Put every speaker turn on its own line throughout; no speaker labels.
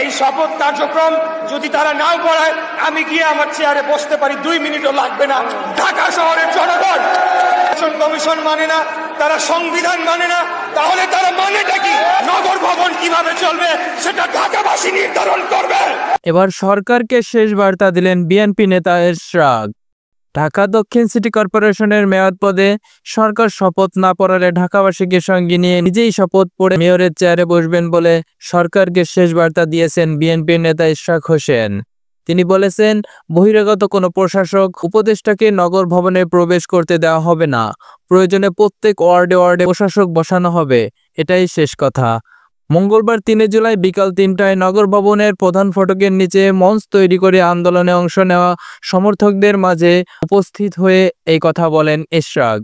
এই শপথ কার্যক্রম যদি তারা নাও পড়ায়, আমি গিয়ে আমার চেয়ারে বসতে পারি, 2 মিনিটও লাগবে না। ঢাকা শহরের জনগণ কমিশন মানে না, তারা সংবিধান মানে না, তাহলে তারা মানেটা কি? নগর ভবন কিভাবে চলবে সেটা ঢাকাবাসী নির্ধারণ করবে।
এবার সরকারকে শেষ বার্তা দিলেন বিএনপি নেতা এরশাদ। ঢাকা দক্ষিণ সিটি কর্পোরেশনের মেয়র পদে সরকার শপথ না পড়ালে ঢাকাবাসীকে সঙ্গে নিয়ে নিজেই শপথ পড়ে মেয়রের চেয়ারে বসবেন বলে সরকারকে শেষ বার্তা দিয়েছেন বিএনপির নেতা ইশরাক হোসেন। তিনি বলেছেন, বহিরাগত কোনো প্রশাসক উপদেষ্টাকে নগর ভবনে প্রবেশ করতে দেওয়া হবে না। প্রয়োজনে প্রত্যেক ওয়ার্ডে ওয়ার্ডে প্রশাসক বসানো হবে, এটাই শেষ কথা। মঙ্গলবার 3 জুলাই বিকাল 3টায় নগর ভবনের প্রধান ফটকের নিচে মঞ্চ তৈরি করে আন্দোলনে অংশ নেওয়া সমর্থকদের মাঝে উপস্থিত হয়ে এই কথা বলেন ইশরাক।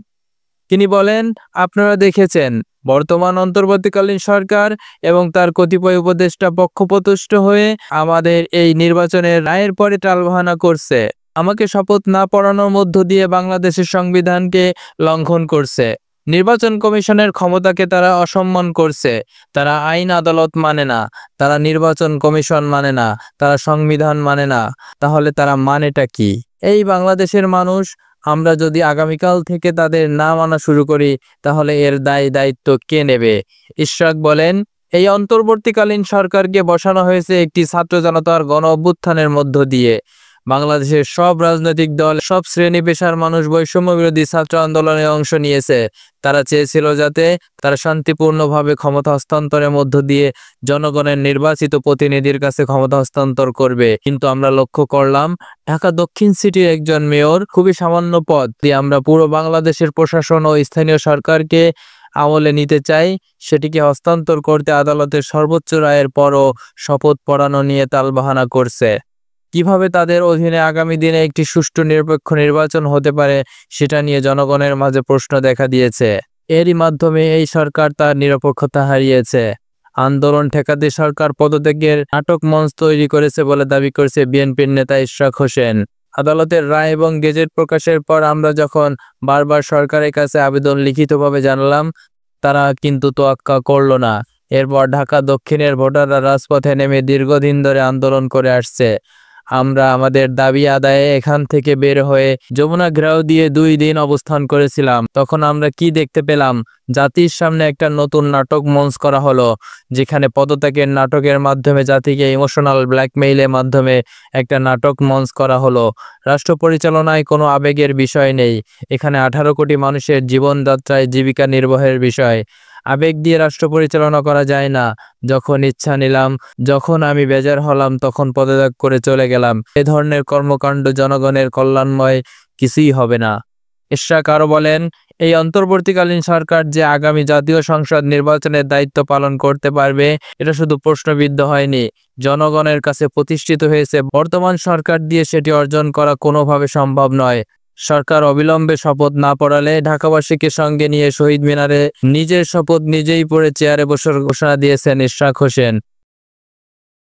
তিনি বলেন, আপনারা দেখেছেন বর্তমান অন্তর্বর্তীকালীন সরকার এবং তার কতিপয় উপদেষ্টা পক্ষপাতদুষ্ট হয়ে আমাদের এই নির্বাচনের রায়ের পরে টালবাহানা করছে। আমাকে শপথ না পড়ানোর মধ্য দিয়ে বাংলাদেশের সংবিধানকে লঙ্ঘন করছে। নির্বাচন কমিশনের ক্ষমতাকে তারা অসম্মান করছে। তারা আইন আদালত মানে না, তারা নির্বাচন কমিশন মানে না, তারা সংবিধান মানে না। তাহলে তারা মানেটা কি? এই বাংলাদেশের মানুষ, আমরা যদি আগামীকাল থেকে তাদের না মানা শুরু করি তাহলে এর দায়িত্ব কে নেবে? ইশরাক বলেন, এই অন্তর্বর্তীকালীন সরকারকে বসানো হয়েছে একটি ছাত্র জনতার গণ অভ্যুত্থানের মধ্য দিয়ে। বাংলাদেশের সব রাজনৈতিক দল, সব শ্রেণী পেশার মানুষ বৈষম্য বিরোধী ছাত্র আন্দোলনে অংশ নিয়েছে। তারা চেয়েছিল যাতে তারা শান্তিপূর্ণভাবে ক্ষমতা হস্তান্তরের মধ্য দিয়ে জনগণের নির্বাচিত প্রতিনিধির কাছে ক্ষমতা হস্তান্তর করবে। কিন্তু আমরা লক্ষ্য করলাম, ঢাকা দক্ষিণ সিটির একজন মেয়র, খুবই সামান্য পদ দিয়ে আমরা পুরো বাংলাদেশের প্রশাসন ও স্থানীয় সরকারকে আমলে নিতে চাই। সেটিকে হস্তান্তর করতে আদালতের সর্বোচ্চ রায়ের পরও শপথ পড়ানো নিয়ে তালবাহানা করছে। কিভাবে তাদের অধীনে আগামী দিনে একটি সুষ্ঠু নিরপেক্ষ নির্বাচন হতে পারে সেটা নিয়ে জনগণের মাঝে প্রশ্ন দেখা দিয়েছে। এরই মাধ্যমে এই সরকার তার নিরপেক্ষতা হারিয়েছে। আন্দোলন ঠেকাতে সরকার পদত্যাগের নাটক মঞ্চ তৈরি করেছে বলে দাবি করেছে বিএনপির নেতা ইশরাক হোসেন। আদালতের রায় এবং গেজেট প্রকাশের পর আমরা যখন বারবার সরকারের কাছে আবেদন লিখিতভাবে জানালাম, তারা কিন্তু তোয়াক্কা করল না। এরপর ঢাকা দক্ষিণের ভোটাররা রাজপথে নেমে দীর্ঘদিন ধরে আন্দোলন করে আসছে। আমরা আমাদের দাবি আদায়ে এখান থেকে বের হয়ে যমুনা ঘেরাও দিয়ে 2 দিন অবস্থান করেছিলাম। তখন আমরা কি দেখতে পেলাম? জাতির সামনে একটা নতুন নাটক মঞ্চ করা হলো, যেখানে পদত্যাগের নাটকের মাধ্যমে জাতিকে ইমোশনাল ব্ল্যাকমেইলের মাধ্যমে একটা নাটক মঞ্চ করা হলো। রাষ্ট্র পরিচালনায় কোনো আবেগের বিষয় নেই। এখানে 18 কোটি মানুষের জীবনযাত্রায় জীবিকা নির্বাহের বিষয়। আবেগ দিয়ে রাষ্ট্র পরিচালনা করা যায় না। যখন ইচ্ছা নিলাম, যখন আমি বেজার হলাম তখন পদত্যাগ করে চলে গেলাম। এ ধরনের কর্মকাণ্ড জনগণের কল্যাণময় কিছুই হবে না। ইশরাক আরও বলেন, এই অন্তর্বর্তীকালীন সরকার যে আগামী জাতীয় সংসদ নির্বাচনের দায়িত্ব পালন করতে পারবে এটা শুধু প্রশ্নবিদ্ধ হয়নি, জনগণের কাছে প্রতিষ্ঠিত হয়েছে। বর্তমান সরকার দিয়ে সেটি অর্জন করা কোনোভাবে সম্ভব নয়। সরকার অবিলম্বে শপথ না পড়ালে ঢাকাবাসীকে সঙ্গে নিয়ে শহীদ মিনারে নিজের শপথ নিজেই পড়ে চেয়ারে বসার ঘোষণা দিয়েছেন ইশরাক হোসেন।